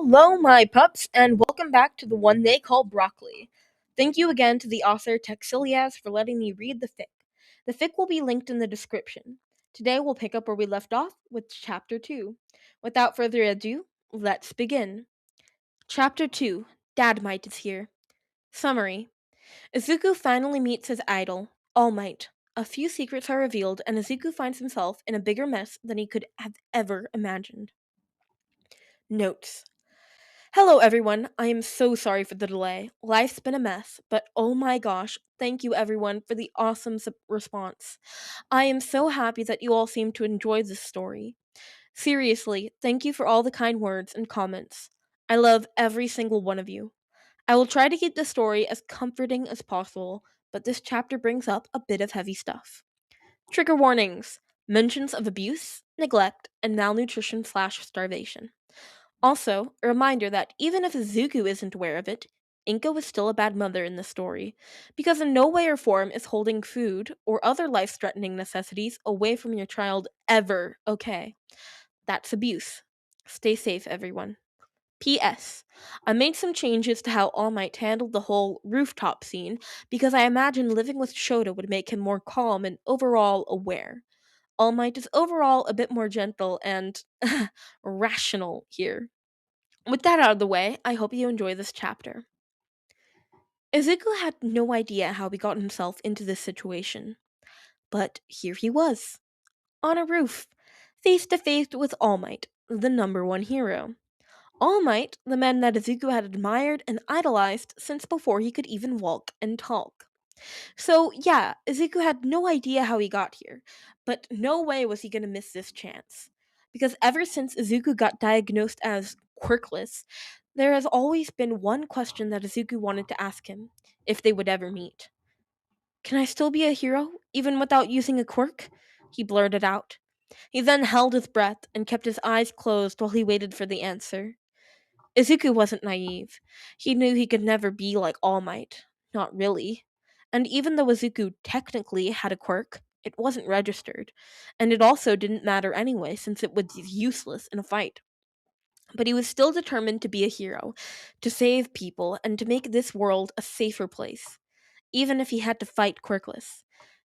Hello, my pups, and welcome back to the one they call broccoli. Thank you again to the author Texiliaz for letting me read the fic. The fic will be linked in the description. Today we'll pick up where we left off with Chapter 2. Without further ado, let's begin. Chapter 2. Dad-Might is here. Summary. Izuku finally meets his idol, All Might. A few secrets are revealed, and Izuku finds himself in a bigger mess than he could have ever imagined. Notes. Hello everyone, I am so sorry for the delay. Life's been a mess, but oh my gosh, thank you everyone for the awesome response. I am so happy that you all seem to enjoy this story. Seriously, thank you for all the kind words and comments. I love every single one of you. I will try to keep the story as comforting as possible, but this chapter brings up a bit of heavy stuff. Trigger warnings, mentions of abuse, neglect, and malnutrition/starvation. Also, a reminder that even if Izuku isn't aware of it, Inko is still a bad mother in the story, because in no way or form is holding food or other life-threatening necessities away from your child ever okay. That's abuse. Stay safe, everyone. P.S. I made some changes to how All Might handled the whole rooftop scene because I imagine living with Shota would make him more calm and overall aware. All Might is overall a bit more gentle and rational here. With that out of the way, I hope you enjoy this chapter. Izuku had no idea how he got himself into this situation. But here he was, on a roof, face to face with All Might, the number one hero. All Might, the man that Izuku had admired and idolized since before he could even walk and talk. So, yeah, Izuku had no idea how he got here, but no way was he gonna miss this chance. Because ever since Izuku got diagnosed as quirkless, there has always been one question that Izuku wanted to ask him, if they would ever meet. Can I still be a hero, even without using a quirk? He blurted out. He then held his breath and kept his eyes closed while he waited for the answer. Izuku wasn't naive. He knew he could never be like All Might. Not really. And even though Izuku technically had a quirk, it wasn't registered. And it also didn't matter anyway, since it was useless in a fight. But he was still determined to be a hero, to save people, and to make this world a safer place. Even if he had to fight quirkless.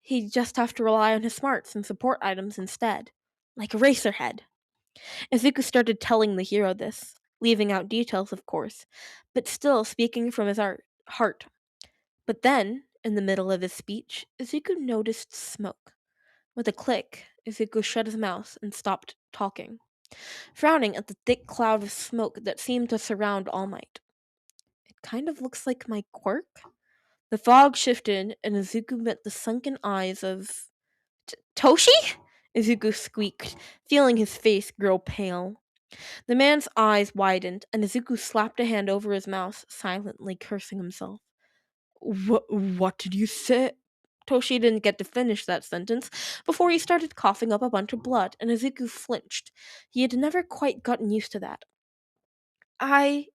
He'd just have to rely on his smarts and support items instead. Like Eraserhead. Izuku started telling the hero this, leaving out details, of course, but still speaking from his heart. But then, in the middle of his speech, Izuku noticed smoke. With a click, Izuku shut his mouth and stopped talking, frowning at the thick cloud of smoke that seemed to surround All Might. It kind of looks like my quirk? The fog shifted, and Izuku met the sunken eyes of... Toshi? Izuku squeaked, feeling his face grow pale. The man's eyes widened, and Izuku slapped a hand over his mouth, silently cursing himself. What did you say? Toshi didn't get to finish that sentence before he started coughing up a bunch of blood, and Izuku flinched. He had never quite gotten used to that. I,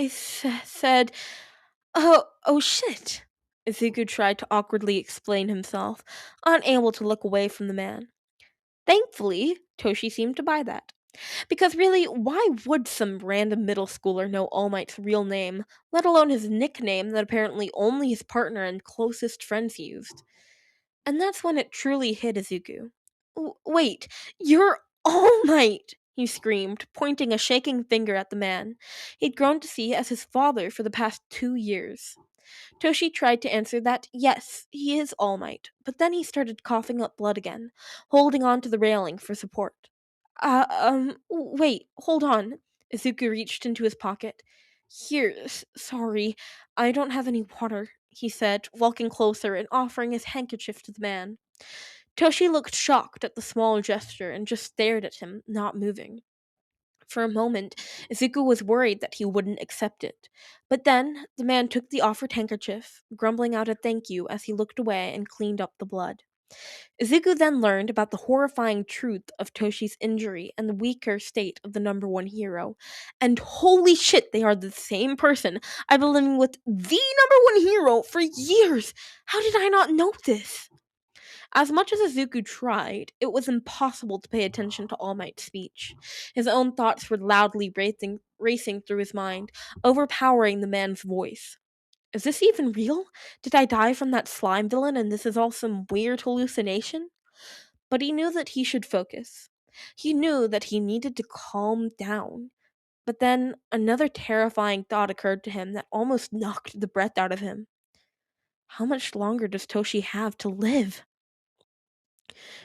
said, oh shit. Izuku tried to awkwardly explain himself, unable to look away from the man. Thankfully, Toshi seemed to buy that. Because really, why would some random middle schooler know All Might's real name, let alone his nickname that apparently only his partner and closest friends used? And that's when it truly hit Izuku. Wait, you're All Might! He screamed, pointing a shaking finger at the man he'd grown to see as his father for the past 2 years. Toshi tried to answer that, yes, he is All Might, but then he started coughing up blood again, holding on to the railing for support. Wait, hold on. Izuku reached into his pocket. Here, sorry, I don't have any water, he said, walking closer and offering his handkerchief to the man. Toshi looked shocked at the small gesture and just stared at him, not moving. For a moment, Izuku was worried that he wouldn't accept it. But then, the man took the offered handkerchief, grumbling out a thank you as he looked away and cleaned up the blood. Izuku then learned about the horrifying truth of Toshi's injury and the weaker state of the number one hero. And holy shit, they are the same person. I've been living with the number one hero for years! How did I not know this? As much as Izuku tried, it was impossible to pay attention to All Might's speech. His own thoughts were loudly racing through his mind, overpowering the man's voice. Is this even real? Did I die from that slime villain and this is all some weird hallucination? But he knew that he should focus. He knew that he needed to calm down. But then another terrifying thought occurred to him that almost knocked the breath out of him. How much longer does Toshi have to live?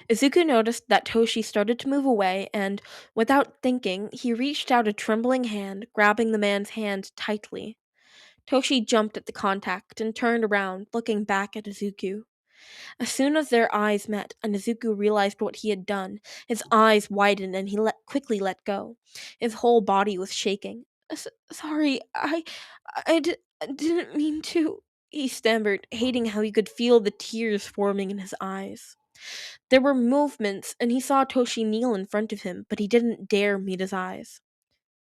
Izuku noticed that Toshi started to move away, and, without thinking, he reached out a trembling hand, grabbing the man's hand tightly. Toshi jumped at the contact and turned around, looking back at Izuku. As soon as their eyes met and Izuku realized what he had done, his eyes widened and he quickly let go. His whole body was shaking. Sorry, I didn't mean to," he stammered, hating how he could feel the tears forming in his eyes. There were movements, and he saw Toshi kneel in front of him, but he didn't dare meet his eyes.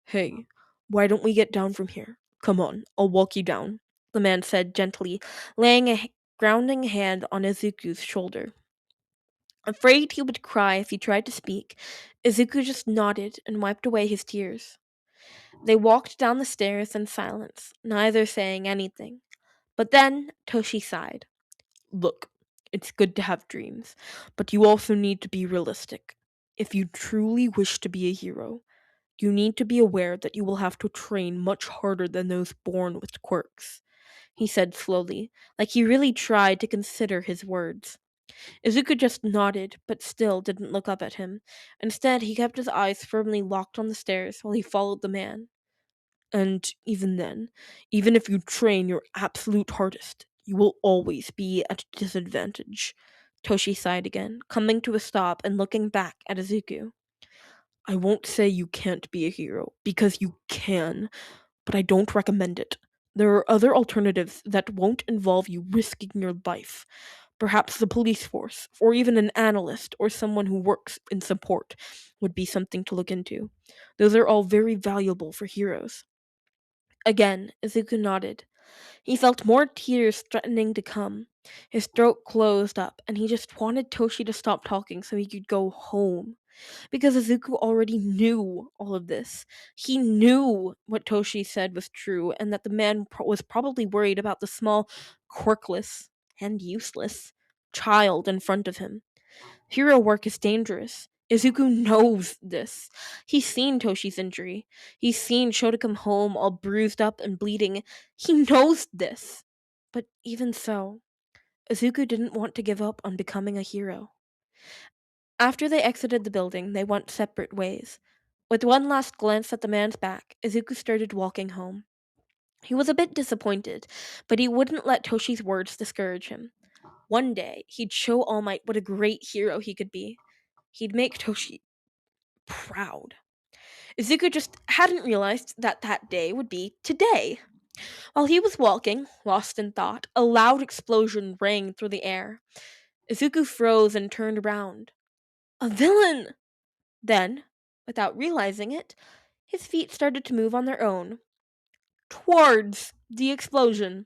"Hey, why don't we get down from here? Come on, I'll walk you down," the man said gently, laying a grounding hand on Izuku's shoulder. Afraid he would cry if he tried to speak, Izuku just nodded and wiped away his tears. They walked down the stairs in silence, neither saying anything. But then Toshi sighed. "Look, it's good to have dreams, but you also need to be realistic. If you truly wish to be a hero, you need to be aware that you will have to train much harder than those born with quirks," he said slowly, like he really tried to consider his words. Izuku just nodded, but still didn't look up at him. Instead, he kept his eyes firmly locked on the stairs while he followed the man. "And even then, even if you train your absolute hardest, you will always be at a disadvantage," Toshi sighed again, coming to a stop and looking back at Izuku. "I won't say you can't be a hero, because you can, but I don't recommend it. There are other alternatives that won't involve you risking your life. Perhaps the police force, or even an analyst or someone who works in support would be something to look into. Those are all very valuable for heroes." Again, Izuku nodded. He felt more tears threatening to come. His throat closed up, and he just wanted Toshi to stop talking so he could go home. Because Izuku already knew all of this. He knew what Toshi said was true, and that the man was probably worried about the small, quirkless, and useless child in front of him. Hero work is dangerous. Izuku knows this. He's seen Toshi's injury. He's seen Shota come home all bruised up and bleeding. He knows this. But even so, Izuku didn't want to give up on becoming a hero. After they exited the building, they went separate ways. With one last glance at the man's back, Izuku started walking home. He was a bit disappointed, but he wouldn't let Toshi's words discourage him. One day, he'd show All Might what a great hero he could be. He'd make Toshi proud. Izuku just hadn't realized that that day would be today. While he was walking, lost in thought, a loud explosion rang through the air. Izuku froze and turned around. A villain! Then, without realizing it, his feet started to move on their own, towards the explosion.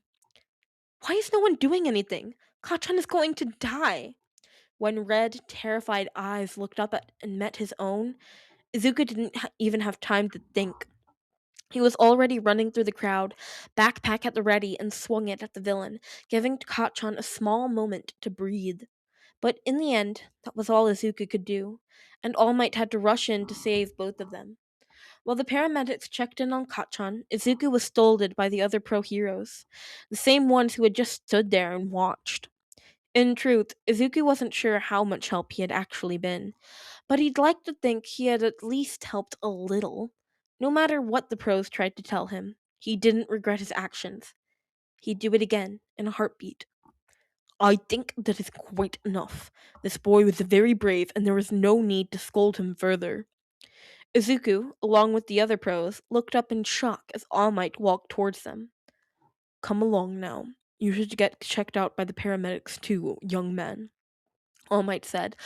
Why is no one doing anything? Kacchan is going to die. When red, terrified eyes looked up at and met his own, Izuku didn't even have time to think. He was already running through the crowd, backpack at the ready, and swung it at the villain, giving Kacchan a small moment to breathe. But in the end, that was all Izuku could do, and All Might had to rush in to save both of them. While the paramedics checked in on Kacchan, Izuku was scolded by the other pro heroes, the same ones who had just stood there and watched. In truth, Izuku wasn't sure how much help he had actually been, but he'd like to think he had at least helped a little. No matter what the pros tried to tell him, he didn't regret his actions. He'd do it again, in a heartbeat. "I think that is quite enough. This boy was very brave, and there was no need to scold him further." Izuku, along with the other pros, looked up in shock as All Might walked towards them. "Come along now. You should get checked out by the paramedics too, young man," All Might said,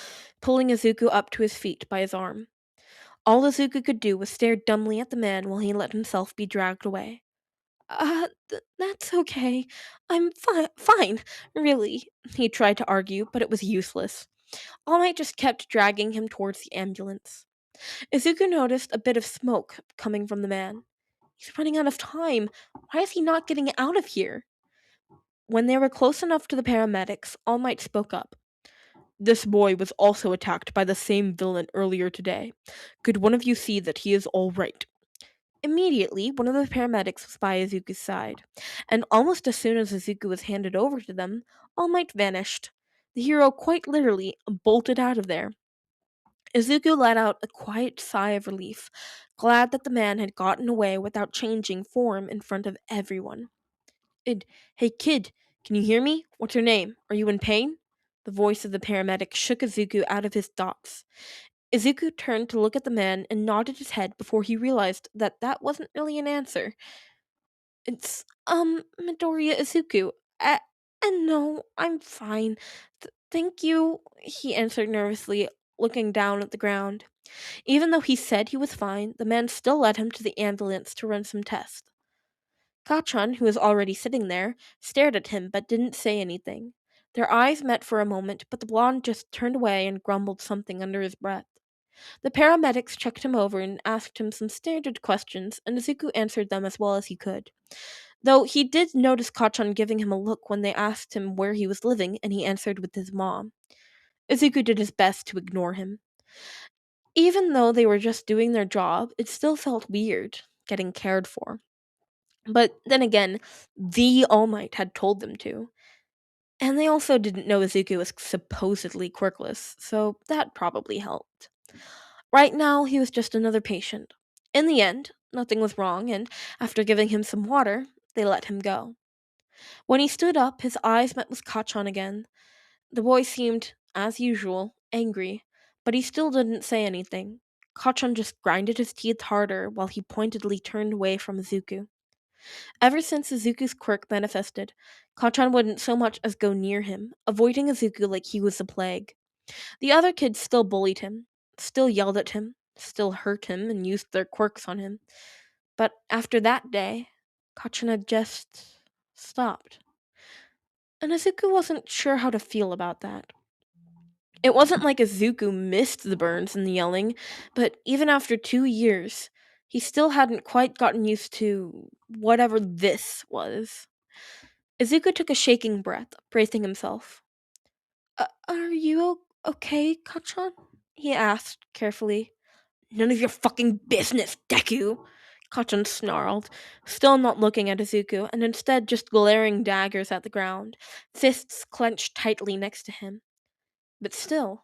pulling Izuku up to his feet by his arm. All Izuku could do was stare dumbly at the man while he let himself be dragged away. That's okay. I'm fine, really. He tried to argue, but it was useless. All Might just kept dragging him towards the ambulance. Izuku noticed a bit of smoke coming from the man. He's running out of time. Why is he not getting out of here? When they were close enough to the paramedics, All Might spoke up. This boy was also attacked by the same villain earlier today. Could one of you see that he is all right? Immediately, one of the paramedics was by Izuku's side, and almost as soon as Izuku was handed over to them, All Might vanished. The hero quite literally bolted out of there. Izuku let out a quiet sigh of relief, glad that the man had gotten away without changing form in front of everyone. Id, hey kid, can you hear me? What's your name? Are you in pain? The voice of the paramedic shook Izuku out of his thoughts. Izuku turned to look at the man and nodded his head before he realized that that wasn't really an answer. It's, Midoriya Izuku. And no, I'm fine. Thank you, he answered nervously, looking down at the ground. Even though he said he was fine, the man still led him to the ambulance to run some tests. Kachan, who was already sitting there, stared at him but didn't say anything. Their eyes met for a moment, but the blonde just turned away and grumbled something under his breath. The paramedics checked him over and asked him some standard questions, and Izuku answered them as well as he could. Though he did notice Kachan giving him a look when they asked him where he was living, and he answered with his mom. Izuku did his best to ignore him. Even though they were just doing their job, it still felt weird, getting cared for. But then again, the All Might had told them to. And they also didn't know Izuku was supposedly quirkless, so that probably helped. Right now, he was just another patient. In the end, nothing was wrong, and after giving him some water, they let him go. When he stood up, his eyes met with Kachan again. The boy seemed, as usual, angry, but he still didn't say anything. Kachan just grinded his teeth harder while he pointedly turned away from Izuku. Ever since Izuku's quirk manifested, Kachan wouldn't so much as go near him, avoiding Izuku like he was the plague. The other kids still bullied him, still yelled at him, still hurt him and used their quirks on him. But after that day, Kachan had just stopped. And Izuku wasn't sure how to feel about that. It wasn't like Izuku missed the burns and the yelling, but even after 2 years, he still hadn't quite gotten used to whatever this was. Izuku took a shaking breath, bracing himself. Are you okay, Kachan? He asked, carefully. None of your fucking business, Deku! Kachan snarled, still not looking at Izuku, and instead just glaring daggers at the ground, fists clenched tightly next to him. But still,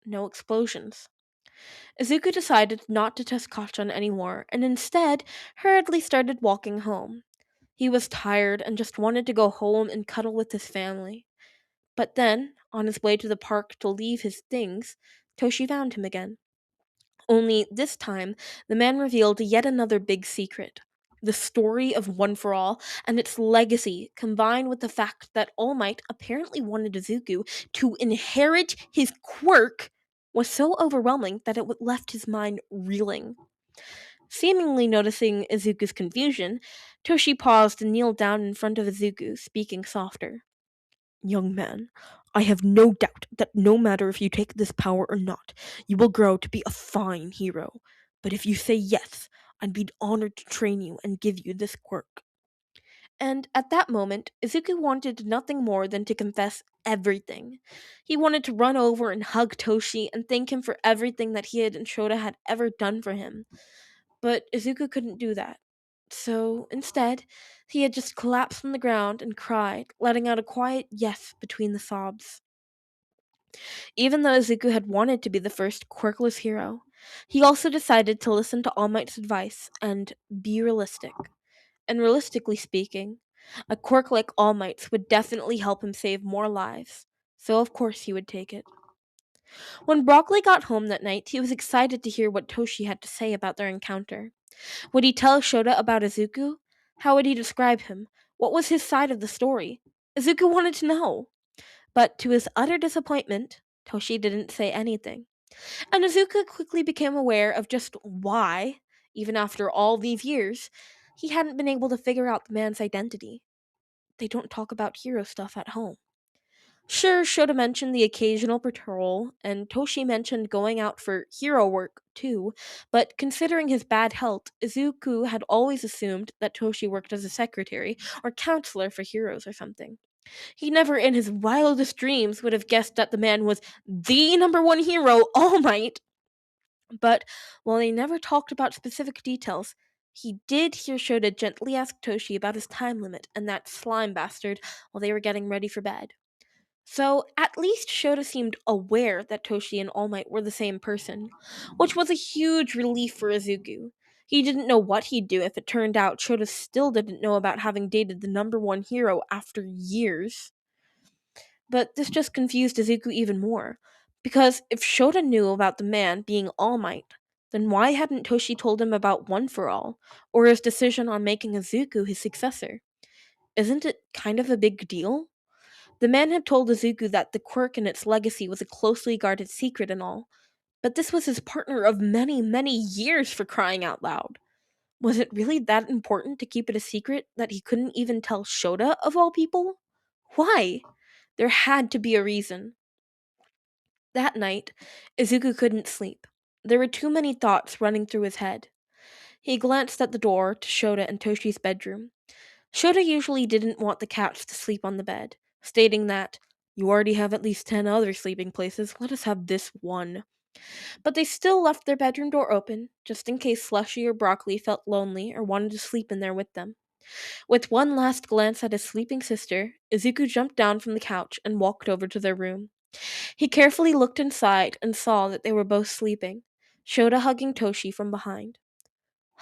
no explosions. Izuku decided not to test Kachan anymore, and instead hurriedly started walking home. He was tired and just wanted to go home and cuddle with his family. But then, on his way to the park to leave his things, Toshi found him again. Only this time, the man revealed yet another big secret. The story of One for All and its legacy, combined with the fact that All Might apparently wanted Izuku to inherit his quirk, was so overwhelming that it left his mind reeling. Seemingly noticing Izuku's confusion, Toshi paused and kneeled down in front of Izuku, speaking softer. Young man, I have no doubt that no matter if you take this power or not, you will grow to be a fine hero. But if you say yes, I'd be honored to train you and give you this quirk. And at that moment, Izuku wanted nothing more than to confess everything. He wanted to run over and hug Toshi and thank him for everything that he and Shota had ever done for him. But Izuku couldn't do that. So, instead, he had just collapsed on the ground and cried, letting out a quiet yes between the sobs. Even though Izuku had wanted to be the first quirkless hero, he also decided to listen to All Might's advice and be realistic. And realistically speaking, a quirk like All Might's would definitely help him save more lives, so of course he would take it. When Broccoli got home that night, he was excited to hear what Toshi had to say about their encounter. Would he tell Shota about Izuku? How would he describe him? What was his side of the story? Izuku wanted to know. But to his utter disappointment, Toshi didn't say anything. And Izuku quickly became aware of just why, even after all these years, He hadn't been able to figure out the man's identity. They don't talk about hero stuff at home. Sure, Shota mentioned the occasional patrol, and Toshi mentioned going out for hero work, too, but considering his bad health, Izuku had always assumed that Toshi worked as a secretary or counselor for heroes or something. He never in his wildest dreams would have guessed that the man was the number one hero, All Might. But while they never talked about specific details, he did hear Shota gently ask Toshi about his time limit and that slime bastard while they were getting ready for bed. So, at least Shota seemed aware that Toshi and All Might were the same person, which was a huge relief for Izuku. He didn't know what he'd do if it turned out Shota still didn't know about having dated the number one hero after years. But this just confused Izuku even more, because if Shota knew about the man being All Might, then why hadn't Toshi told him about One for All, or his decision on making Izuku his successor? Isn't it kind of a big deal? The man had told Izuku that the quirk and its legacy was a closely guarded secret and all, but this was his partner of many, many years for crying out loud. Was it really that important to keep it a secret that he couldn't even tell Shota of all people? Why? There had to be a reason. That night, Izuku couldn't sleep. There were too many thoughts running through his head. He glanced at the door to Shota and Toshi's bedroom. Shota usually didn't want the cats to sleep on the bed, stating that, "You already have at least 10 other sleeping places, let us have this one." But they still left their bedroom door open, just in case Slushy or Broccoli felt lonely or wanted to sleep in there with them. With one last glance at his sleeping sister, Izuku jumped down from the couch and walked over to their room. He carefully looked inside and saw that they were both sleeping, Shota hugging Toshi from behind.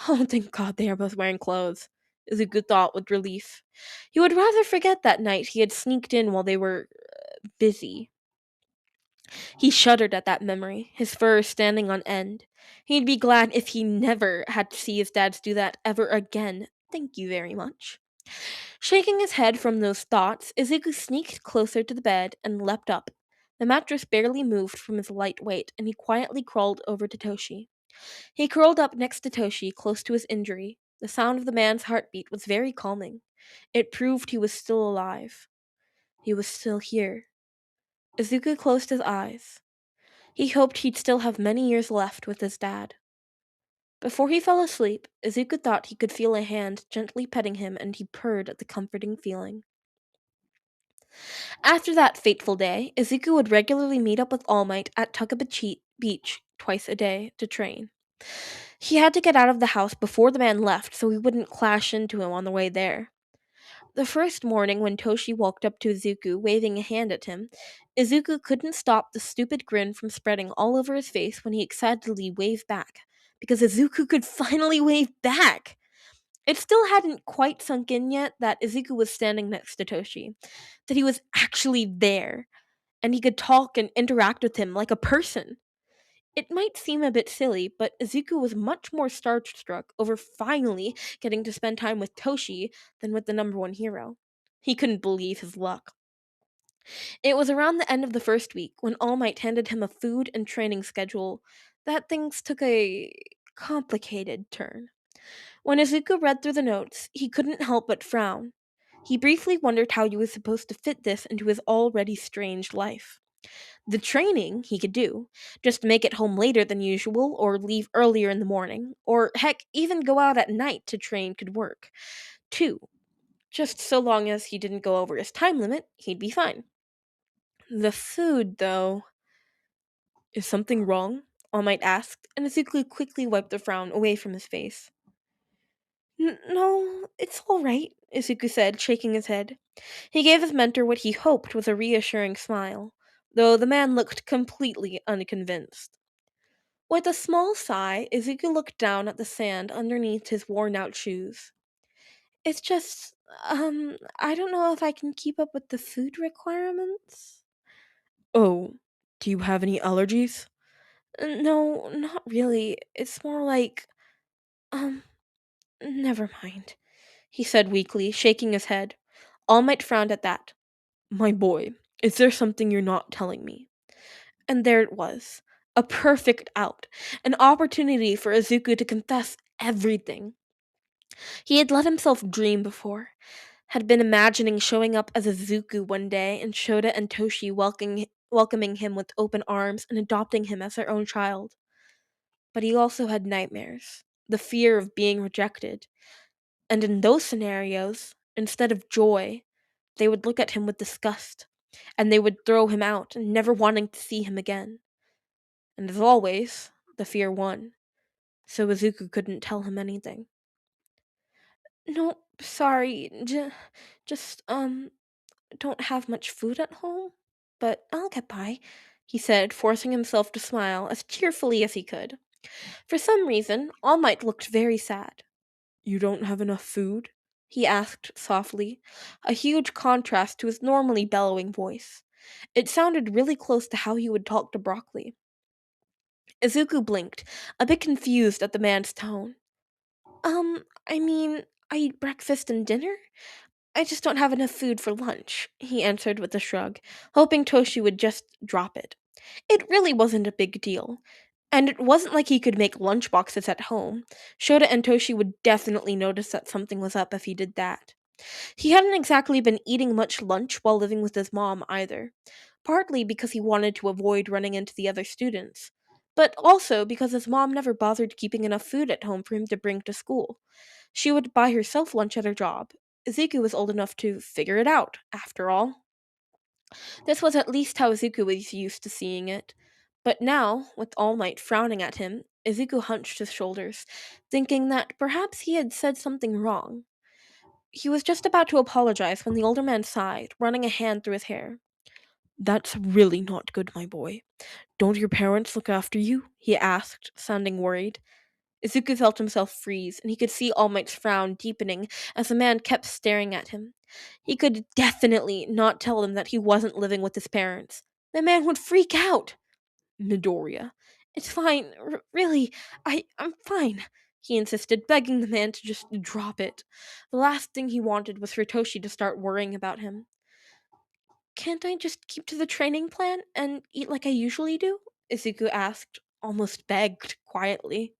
Oh, thank God they are both wearing clothes, Izuku thought with relief. He would rather forget that night he had sneaked in while they were busy. He shuddered at that memory, his fur standing on end. He'd be glad if he never had to see his dads do that ever again. Thank you very much. Shaking his head from those thoughts, Izuku sneaked closer to the bed and leapt up. The mattress barely moved from his light weight, and he quietly crawled over to Toshi. He curled up next to Toshi, close to his injury. The sound of the man's heartbeat was very calming. It proved he was still alive. He was still here. Izuku closed his eyes. He hoped he'd still have many years left with his dad. Before he fell asleep, Izuku thought he could feel a hand gently petting him, and he purred at the comforting feeling. After that fateful day, Izuku would regularly meet up with All Might at Tuckabee Beach twice a day to train. He had to get out of the house before the man left so he wouldn't clash into him on the way there. The first morning when Toshi walked up to Izuku, waving a hand at him, Izuku couldn't stop the stupid grin from spreading all over his face when he excitedly waved back, because Izuku could finally wave back! It still hadn't quite sunk in yet that Izuku was standing next to Toshi, that he was actually there, and he could talk and interact with him like a person. It might seem a bit silly, but Izuku was much more starstruck over finally getting to spend time with Toshi than with the number one hero. He couldn't believe his luck. It was around the end of the first week when All Might handed him a food and training schedule that things took a complicated turn. When Izuku read through the notes, he couldn't help but frown. He briefly wondered how he was supposed to fit this into his already strange life. The training he could do, just make it home later than usual, or leave earlier in the morning, or heck, even go out at night to train could work. 2. Just so long as he didn't go over his time limit, he'd be fine. The food, though. Is something wrong? All Might asked, and Izuku quickly wiped the frown away from his face. No, it's all right, Izuku said, shaking his head. He gave his mentor what he hoped was a reassuring smile, though the man looked completely unconvinced. With a small sigh, Izuku looked down at the sand underneath his worn-out shoes. It's just, I don't know if I can keep up with the food requirements. Oh, do you have any allergies? No, not really. It's more like, um, never mind, he said weakly, shaking his head. All Might frowned at that. My boy, is there something you're not telling me? And there it was. A perfect out. An opportunity for Izuku to confess everything. He had let himself dream before, had been imagining showing up as a Zuku one day and Shota and Toshi welcoming him with open arms and adopting him as their own child. But he also had nightmares, the fear of being rejected. And in those scenarios, instead of joy, they would look at him with disgust, and they would throw him out, never wanting to see him again. And as always, the fear won, so Izuku couldn't tell him anything. No, sorry, just, don't have much food at home, but I'll get by, he said, forcing himself to smile as cheerfully as he could. For some reason, All Might looked very sad. You don't have enough food? He asked softly, a huge contrast to his normally bellowing voice. It sounded really close to how he would talk to Broccoli. Izuku blinked, a bit confused at the man's tone. I mean, I eat breakfast and dinner? I just don't have enough food for lunch, he answered with a shrug, hoping Toshi would just drop it. It really wasn't a big deal. And it wasn't like he could make lunch boxes at home. Shota and Toshi would definitely notice that something was up if he did that. He hadn't exactly been eating much lunch while living with his mom either, partly because he wanted to avoid running into the other students, but also because his mom never bothered keeping enough food at home for him to bring to school. She would buy herself lunch at her job. Izuku was old enough to figure it out, after all. This was at least how Izuku was used to seeing it. But now, with All Might frowning at him, Izuku hunched his shoulders, thinking that perhaps he had said something wrong. He was just about to apologize when the older man sighed, running a hand through his hair. That's really not good, my boy. Don't your parents look after you? He asked, sounding worried. Izuku felt himself freeze, and he could see All Might's frown deepening as the man kept staring at him. He could definitely not tell him that he wasn't living with his parents. The man would freak out. Midoriya. It's fine. Really, I'm fine, he insisted, begging the man to just drop it. The last thing he wanted was for Toshi to start worrying about him. Can't I just keep to the training plan and eat like I usually do? Izuku asked, almost begged, quietly.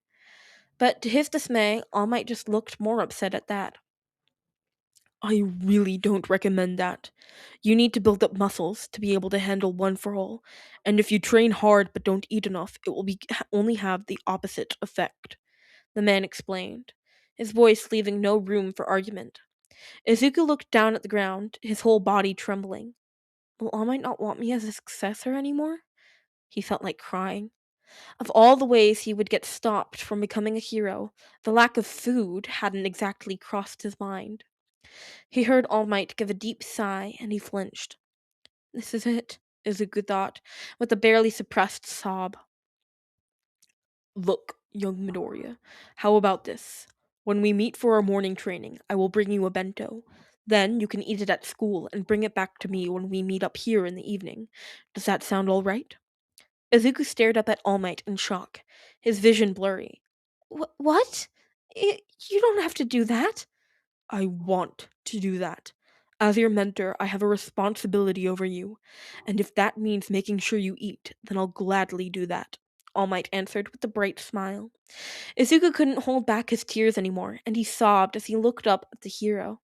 But to his dismay, All Might just looked more upset at that. I really don't recommend that. You need to build up muscles to be able to handle one for all, and if you train hard but don't eat enough, it will only have the opposite effect, the man explained, his voice leaving no room for argument. Izuku looked down at the ground, his whole body trembling. Will All Might not want me as a successor anymore? He felt like crying. Of all the ways he would get stopped from becoming a hero, the lack of food hadn't exactly crossed his mind. He heard All Might give a deep sigh, and he flinched. This is it, Izuku thought, with a barely suppressed sob. Look, young Midoriya, how about this? When we meet for our morning training, I will bring you a bento. Then you can eat it at school and bring it back to me when we meet up here in the evening. Does that sound all right? Izuku stared up at All Might in shock, his vision blurry. What? You don't have to do that. I want to do that. As your mentor, I have a responsibility over you, and if that means making sure you eat, then I'll gladly do that, All Might answered with a bright smile. Izuku couldn't hold back his tears anymore, and he sobbed as he looked up at the hero.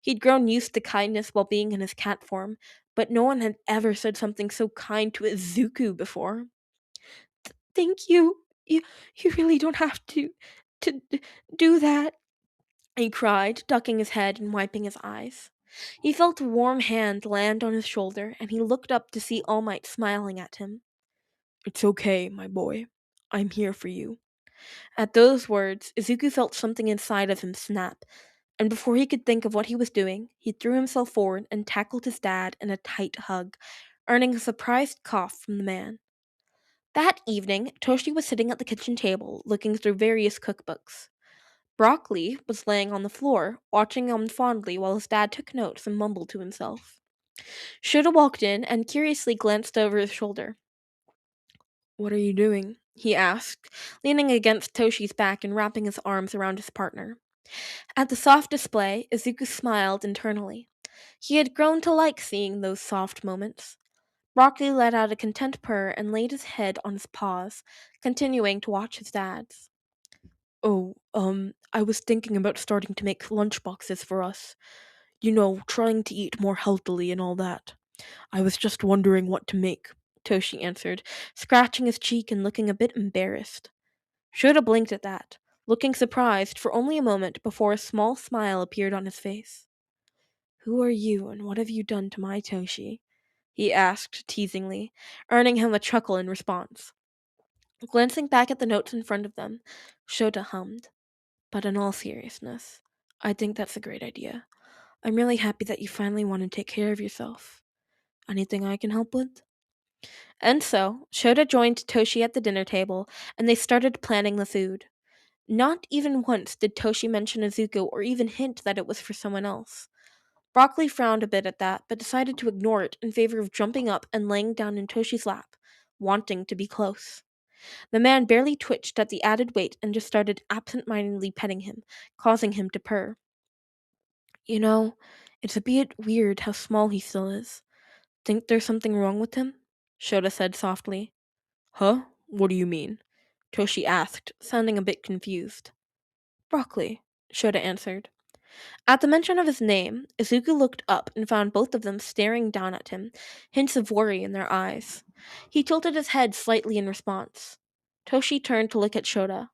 He'd grown used to kindness while being in his cat form, but no one had ever said something so kind to Izuku before. Thank you. You really don't have to do that, he cried, ducking his head and wiping his eyes. He felt a warm hand land on his shoulder, and he looked up to see All Might smiling at him. It's okay, my boy. I'm here for you. At those words, Izuku felt something inside of him snap, and before he could think of what he was doing, he threw himself forward and tackled his dad in a tight hug, earning a surprised cough from the man. That evening, Toshi was sitting at the kitchen table, looking through various cookbooks. Broccoli was laying on the floor, watching him fondly while his dad took notes and mumbled to himself. Shoda walked in and curiously glanced over his shoulder. What are you doing? He asked, leaning against Toshi's back and wrapping his arms around his partner. At the soft display, Izuku smiled internally. He had grown to like seeing those soft moments. Broccoli let out a content purr and laid his head on his paws, continuing to watch his dad's. Oh, I was thinking about starting to make lunchboxes for us. Trying to eat more healthily and all that. I was just wondering what to make, Toshi answered, scratching his cheek and looking a bit embarrassed. Shoda blinked at that, looking surprised for only a moment before a small smile appeared on his face. Who are you and what have you done to my Toshi? He asked teasingly, earning him a chuckle in response. Glancing back at the notes in front of them, Shota hummed. But in all seriousness, I think that's a great idea. I'm really happy that you finally want to take care of yourself. Anything I can help with? And so, Shota joined Toshi at the dinner table, and they started planning the food. Not even once did Toshi mention Izuku or even hint that it was for someone else. Broccoli frowned a bit at that, but decided to ignore it in favor of jumping up and laying down in Toshi's lap, wanting to be close. The man barely twitched at the added weight and just started absent-mindedly petting him, causing him to purr. You know, it's a bit weird how small he still is. Think there's something wrong with him? Shota said softly. Huh? What do you mean? Toshi asked, sounding a bit confused. Broccoli, Shota answered. At the mention of his name, Izuku looked up and found both of them staring down at him, hints of worry in their eyes. He tilted his head slightly in response. Toshi turned to look at Shota.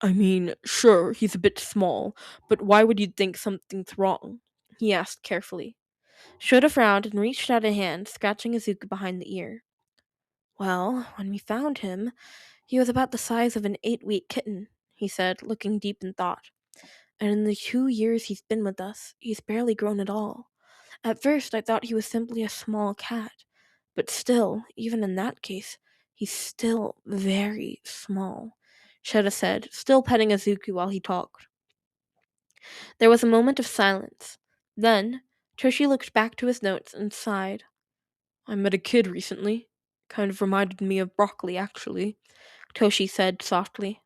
I mean, sure, he's a bit small, but why would you think something's wrong? He asked carefully. Shota frowned and reached out a hand, scratching Izuku behind the ear. Well, when we found him, he was about the size of an 8-week kitten, he said, looking deep in thought. And in the 2 years he's been with us, he's barely grown at all. At first, I thought he was simply a small cat, but still, even in that case, he's still very small, Shota said, still petting Izuku while he talked. There was a moment of silence. Then, Toshi looked back to his notes and sighed. I met a kid recently. Kind of reminded me of Broccoli, actually, Toshi said softly.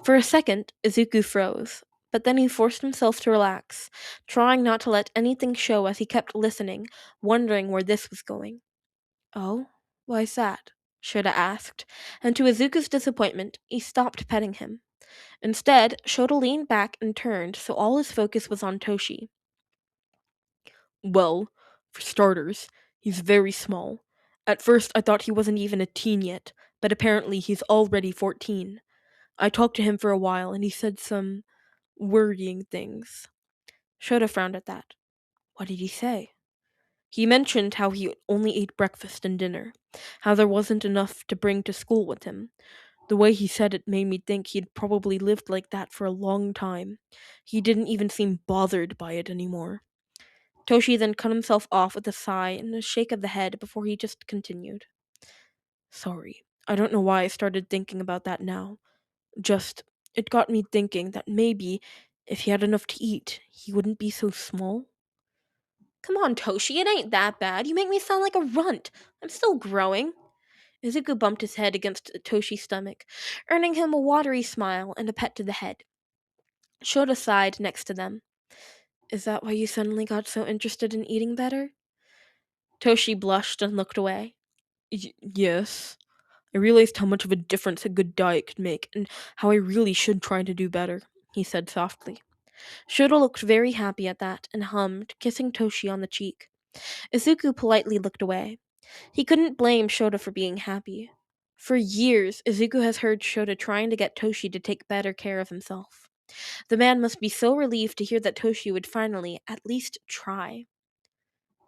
For a second, Izuku froze, but then he forced himself to relax, trying not to let anything show as he kept listening, wondering where this was going. Oh? Why's that? Shota asked, and to Izuku's disappointment, he stopped petting him. Instead, Shota leaned back and turned so all his focus was on Toshi. Well, for starters, he's very small. At first, I thought he wasn't even a teen yet, but apparently he's already 14. I talked to him for a while, and he said some worrying things. Shota frowned at that. What did he say? He mentioned how he only ate breakfast and dinner, how there wasn't enough to bring to school with him. The way he said it made me think he'd probably lived like that for a long time. He didn't even seem bothered by it anymore. Toshi then cut himself off with a sigh and a shake of the head before he just continued. Sorry, I don't know why I started thinking about that now. Just, it got me thinking that maybe, if he had enough to eat, he wouldn't be so small. Come on, Toshi, it ain't that bad. You make me sound like a runt. I'm still growing. Izuku bumped his head against Toshi's stomach, earning him a watery smile and a pet to the head. Shota sighed next to them. Is that why you suddenly got so interested in eating better? Toshi blushed and looked away. Yes. I realized how much of a difference a good diet could make, and how I really should try to do better, he said softly. Shota looked very happy at that, and hummed, kissing Toshi on the cheek. Izuku politely looked away. He couldn't blame Shota for being happy. For years, Izuku has heard Shota trying to get Toshi to take better care of himself. The man must be so relieved to hear that Toshi would finally, at least, try.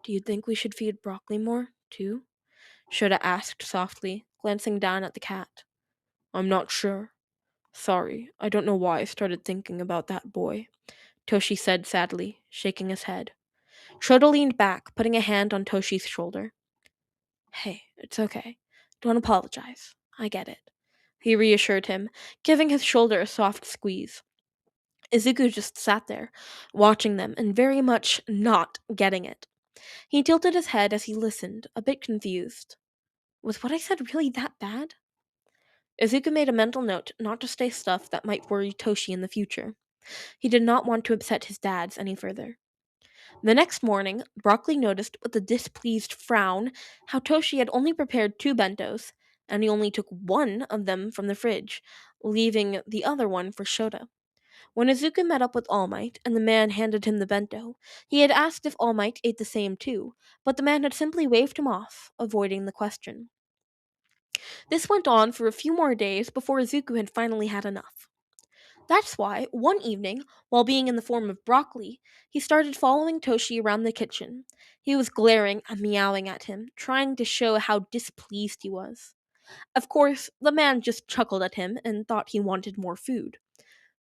Do you think we should feed Broccoli more, too? Shota asked softly, glancing down at the cat. I'm not sure. Sorry, I don't know why I started thinking about that boy, Toshi said sadly, shaking his head. Shota leaned back, putting a hand on Toshi's shoulder. Hey, it's okay. Don't apologize. I get it. He reassured him, giving his shoulder a soft squeeze. Izuku just sat there, watching them and very much not getting it. He tilted his head as he listened, a bit confused. Was what I said really that bad? Izuku made a mental note not to say stuff that might worry Toshi in the future. He did not want to upset his dads any further. The next morning, Broccoli noticed with a displeased frown how Toshi had only prepared 2 bentos, and he only took one of them from the fridge, leaving the other one for Shota. When Izuku met up with All Might and the man handed him the bento, he had asked if All Might ate the same too, but the man had simply waved him off, avoiding the question. This went on for a few more days before Izuku had finally had enough. That's why, one evening, while being in the form of broccoli, he started following Toshi around the kitchen. He was glaring and meowing at him, trying to show how displeased he was. Of course, the man just chuckled at him and thought he wanted more food,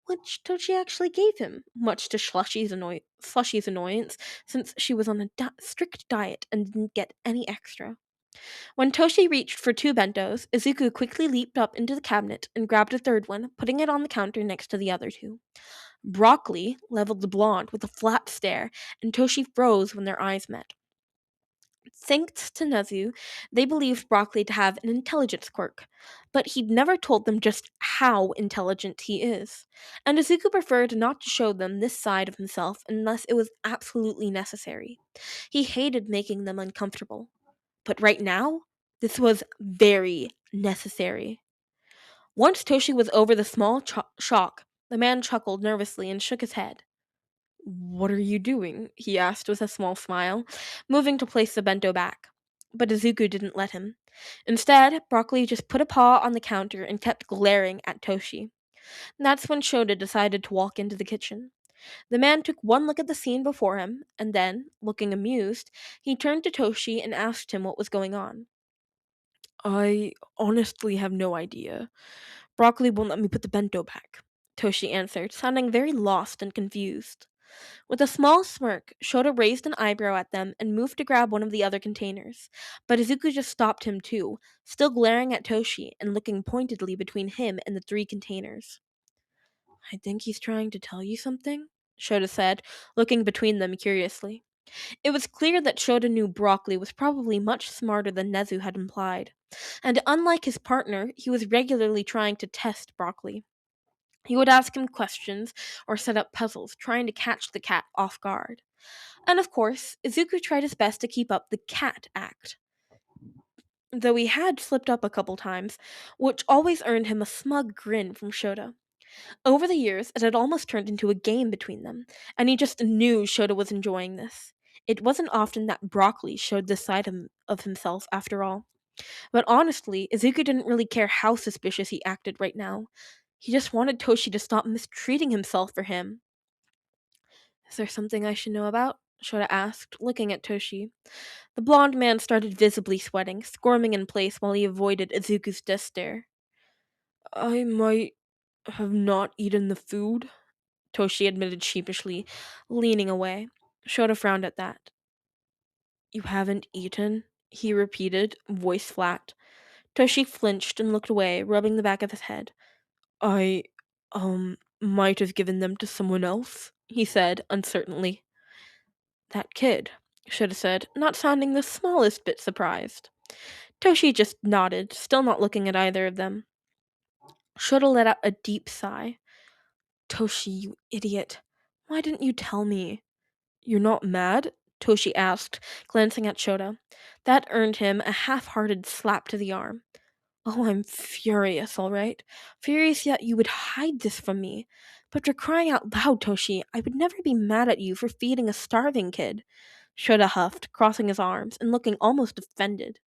which Toshi actually gave him, much to Slushy's annoyance, since she was on a strict diet and didn't get any extra. When Toshi reached for two bentos, Izuku quickly leaped up into the cabinet and grabbed a third one, putting it on the counter next to the other two. Broccoli leveled the blonde with a flat stare, and Toshi froze when their eyes met. Thanks to Nezu, they believed Broccoli to have an intelligence quirk, but he'd never told them just how intelligent he is, and Izuku preferred not to show them this side of himself unless it was absolutely necessary. He hated making them uncomfortable. But right now, this was very necessary. Once Toshi was over the small shock, the man chuckled nervously and shook his head. "What are you doing?" he asked with a small smile, moving to place the bento back. But Izuku didn't let him. Instead, Broccoli just put a paw on the counter and kept glaring at Toshi. That's when Shota decided to walk into the kitchen. The man took one look at the scene before him, and then, looking amused, he turned to Toshi and asked him what was going on. "I honestly have no idea. Broccoli won't let me put the bento back," Toshi answered, sounding very lost and confused. With a small smirk, Shota raised an eyebrow at them and moved to grab one of the other containers, but Izuku just stopped him too, still glaring at Toshi and looking pointedly between him and the three containers. "I think he's trying to tell you something," Shota said, looking between them curiously. It was clear that Shota knew Broccoli was probably much smarter than Nezu had implied, and unlike his partner, he was regularly trying to test Broccoli. He would ask him questions or set up puzzles, trying to catch the cat off guard. And of course, Izuku tried his best to keep up the cat act, though he had slipped up a couple times, which always earned him a smug grin from Shota. Over the years, it had almost turned into a game between them, and he just knew Shota was enjoying this. It wasn't often that Broccoli showed this side of himself, after all. But honestly, Izuku didn't really care how suspicious he acted right now. He just wanted Toshi to stop mistreating himself for him. "Is there something I should know about?" Shota asked, looking at Toshi. The blond man started visibly sweating, squirming in place while he avoided Izuku's death stare. "I might have not eaten the food," Toshi admitted sheepishly, leaning away. Shota frowned at that. "You haven't eaten?" he repeated, voice flat. Toshi flinched and looked away, rubbing the back of his head. "I, might have given them to someone else," he said, uncertainly. "That kid," Shota said, not sounding the smallest bit surprised. Toshi just nodded, still not looking at either of them. Shota let out a deep sigh. "Toshi, you idiot. Why didn't you tell me?" "You're not mad?" Toshi asked, glancing at Shota. That earned him a half-hearted slap to the arm. "Oh, I'm furious, all right. Furious that you would hide this from me. But for crying out loud, Toshi, I would never be mad at you for feeding a starving kid." Shota huffed, crossing his arms and looking almost offended.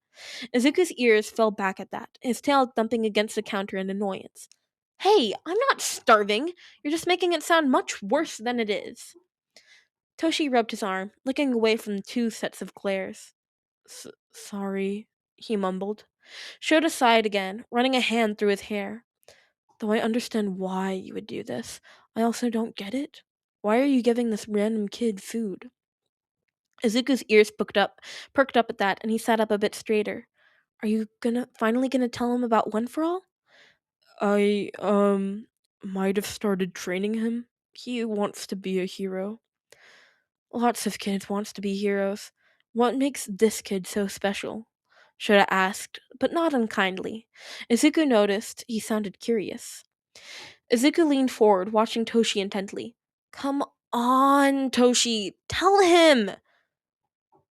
Izuku's ears fell back at that, his tail thumping against the counter in annoyance. "Hey, I'm not starving. You're just making it sound much worse than it is." Toshi rubbed his arm, looking away from the two sets of glares. Sorry, he mumbled. Shota sighed again, running a hand through his hair. "Though I understand why you would do this, I also don't get it. Why are you giving this random kid food?" Izuku's ears perked up at that, and he sat up a bit straighter. "Are you finally gonna tell him about One for All?" "I, might have started training him. He wants to be a hero." "Lots of kids wants to be heroes. What makes this kid so special?" Shota asked, but not unkindly. Izuku noticed he sounded curious. Izuku leaned forward, watching Toshi intently. "Come on, Toshi, tell him!"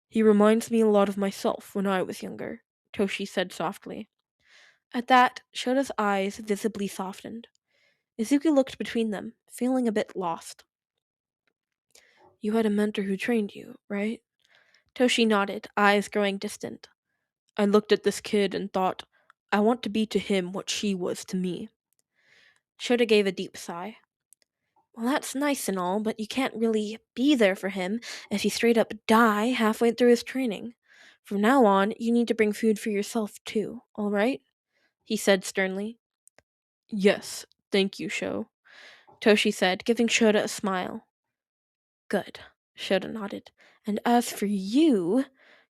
"He reminds me a lot of myself when I was younger," Toshi said softly. At that, Shota's eyes visibly softened. Izuku looked between them, feeling a bit lost. You had a mentor who trained you, right? Toshi nodded, eyes growing distant. I looked at this kid and thought, I want to be to him what she was to me. Shota gave a deep sigh. Well, that's nice and all, but you can't really be there for him if you straight up die halfway through his training. From now on, you need to bring food for yourself too, alright? He said sternly. Yes, thank you, Sho, Toshi said, giving Shota a smile. Good, Shota nodded. And as for you,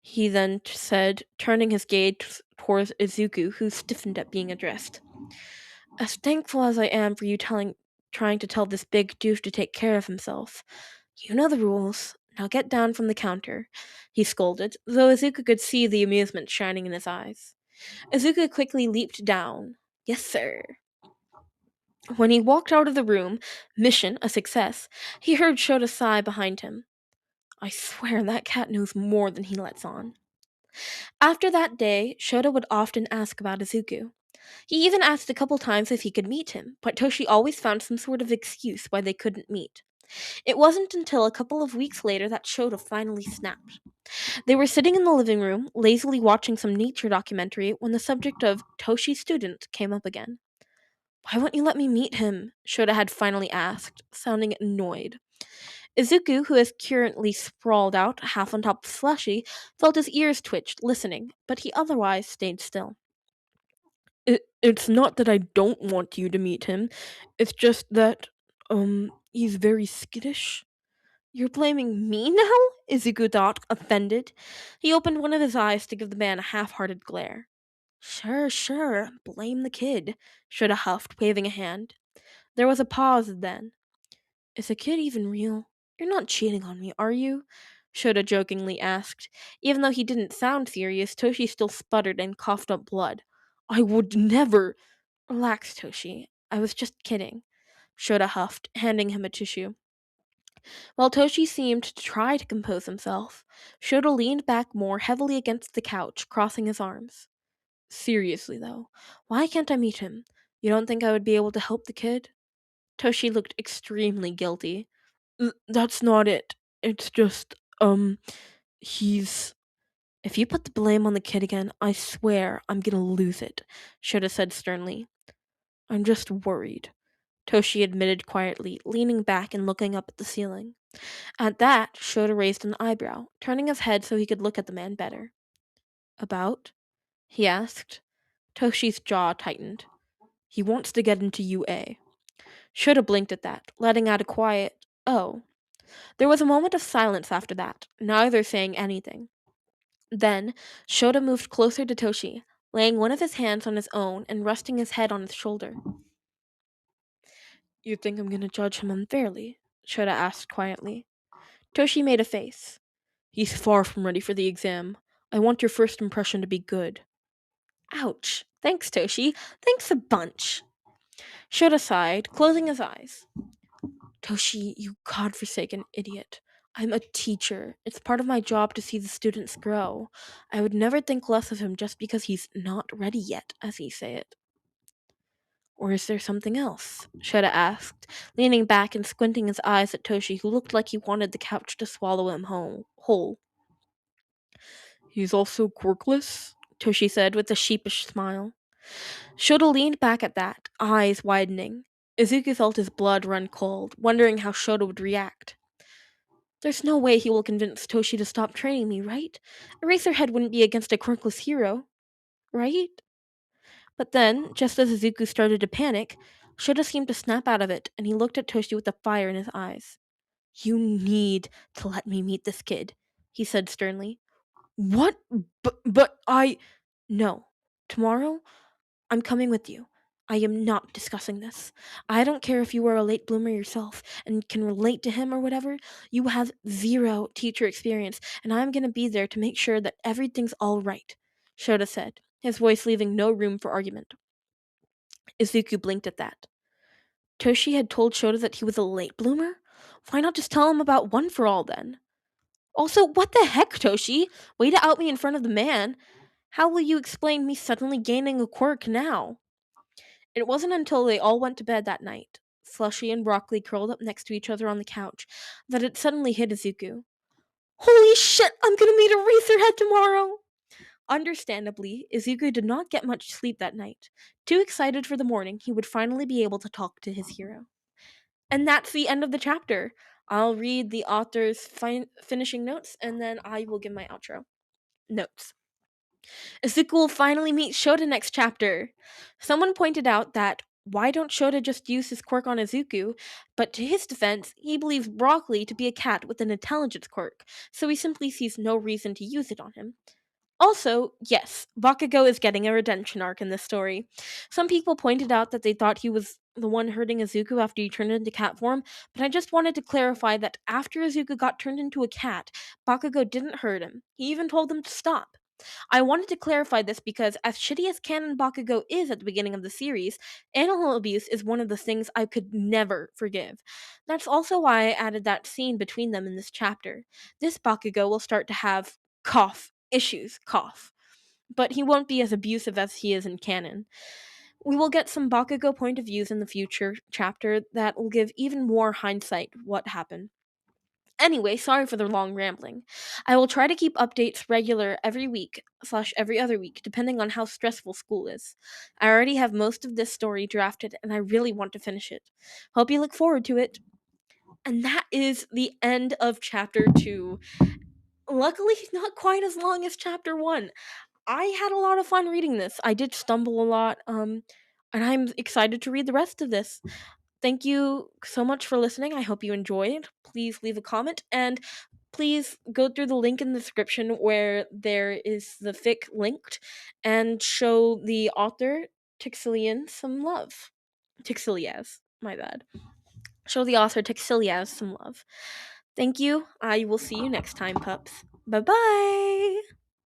he then said, turning his gaze towards Izuku, who stiffened at being addressed. As thankful as I am for you trying to tell this big doof to take care of himself, you know the rules. Now get down from the counter, he scolded, though Izuku could see the amusement shining in his eyes. Izuku quickly leaped down. Yes, sir. When he walked out of the room, mission a success, he heard Shota sigh behind him. I swear that cat knows more than he lets on. After that day, Shota would often ask about Izuku. He even asked a couple times if he could meet him, but Toshi always found some sort of excuse why they couldn't meet. It wasn't until a couple of weeks later that Shota finally snapped. They were sitting in the living room, lazily watching some nature documentary, when the subject of Toshi's student came up again. Why won't you let me meet him? Shota had finally asked, sounding annoyed. Izuku, who is currently sprawled out, half on top of Slushy, felt his ears twitch, listening, but he otherwise stayed still. It's not that I don't want you to meet him. It's just that, he's very skittish. You're blaming me now? Izuku thought, offended. He opened one of his eyes to give the man a half-hearted glare. Sure, blame the kid, Shota huffed, waving a hand. There was a pause then. Is the kid even real? You're not cheating on me, are you? Shota jokingly asked. Even though he didn't sound serious, Toshi still sputtered and coughed up blood. I would never. Relax, Toshi. I was just kidding, Shota huffed, handing him a tissue. While Toshi seemed to try to compose himself, Shota leaned back more heavily against the couch, crossing his arms. Seriously, though, why can't I meet him? You don't think I would be able to help the kid? Toshi looked extremely guilty. That's not it. It's just, he's. If you put the blame on the kid again, I swear I'm gonna lose it, Shota said sternly. I'm just worried, Toshi admitted quietly, leaning back and looking up at the ceiling. At that, Shota raised an eyebrow, turning his head so he could look at the man better. About? He asked. Toshi's jaw tightened. He wants to get into UA. Shota blinked at that, letting out a quiet, oh. There was a moment of silence after that, neither saying anything. Then, Shota moved closer to Toshi, laying one of his hands on his own and resting his head on his shoulder. You think I'm gonna judge him unfairly? Shota asked quietly. Toshi made a face. He's far from ready for the exam. I want your first impression to be good. Ouch. Thanks, Toshi. Thanks a bunch. Shota sighed, closing his eyes. Toshi, you godforsaken idiot. I'm a teacher. It's part of my job to see the students grow. I would never think less of him just because he's not ready yet, as you say it. Or is there something else? Shota asked, leaning back and squinting his eyes at Toshi, who looked like he wanted the couch to swallow him whole. He's also quirkless, Toshi said with a sheepish smile. Shota leaned back at that, eyes widening. Izuku felt his blood run cold, wondering how Shota would react. There's no way he will convince Toshi to stop training me, right? Eraserhead wouldn't be against a quirkless hero, right? But then, just as Izuku started to panic, Shota seemed to snap out of it, and he looked at Toshi with a fire in his eyes. You need to let me meet this kid, he said sternly. What? But I... No. Tomorrow, I'm coming with you. I am not discussing this. I don't care if you are a late bloomer yourself and can relate to him or whatever. You have zero teacher experience, and I'm gonna be there to make sure that everything's all right, Shota said, his voice leaving no room for argument. Izuku blinked at that. Toshi had told Shota that he was a late bloomer? Why not just tell him about One for All then? Also, what the heck, Toshi? Way to out me in front of the man. How will you explain me suddenly gaining a quirk now? It wasn't until they all went to bed that night, Slushy and Broccoli curled up next to each other on the couch, that it suddenly hit Izuku. Holy shit, I'm gonna meet a Racerhead tomorrow! Understandably, Izuku did not get much sleep that night. Too excited for the morning, he would finally be able to talk to his hero. And that's the end of the chapter. I'll read the author's finishing notes, and then I will give my outro. Notes. Izuku will finally meet Shota next chapter. Someone pointed out that why don't Shota just use his quirk on Izuku? But to his defense, he believes Broccoli to be a cat with an intelligence quirk, so he simply sees no reason to use it on him. Also, yes, Bakugo is getting a redemption arc in this story. Some people pointed out that they thought he was the one hurting Izuku after he turned into cat form, but I just wanted to clarify that after Izuku got turned into a cat, Bakugo didn't hurt him. He even told him to stop. I wanted to clarify this because, as shitty as canon Bakugo is at the beginning of the series, animal abuse is one of the things I could never forgive. That's also why I added that scene between them in this chapter. This Bakugo will start to have issues, but he won't be as abusive as he is in canon. We will get some Bakugo point of views in the future chapter that will give even more hindsight what happened. Anyway, sorry for the long rambling. I will try to keep updates regular every week / every other week, depending on how stressful school is. I already have most of this story drafted, and I really want to finish it. Hope you look forward to it. And that is the end of chapter 2. Luckily, not quite as long as chapter 1. I had a lot of fun reading this. I did stumble a lot, and I'm excited to read the rest of this. Thank you so much for listening. I hope you enjoyed. Please leave a comment, and please go through the link in the description where there is the fic linked, and show the author, Texilian, some love. Texiliaz, my bad. Show the author, Texiliaz, some love. Thank you. I will see you next time, pups. Bye-bye!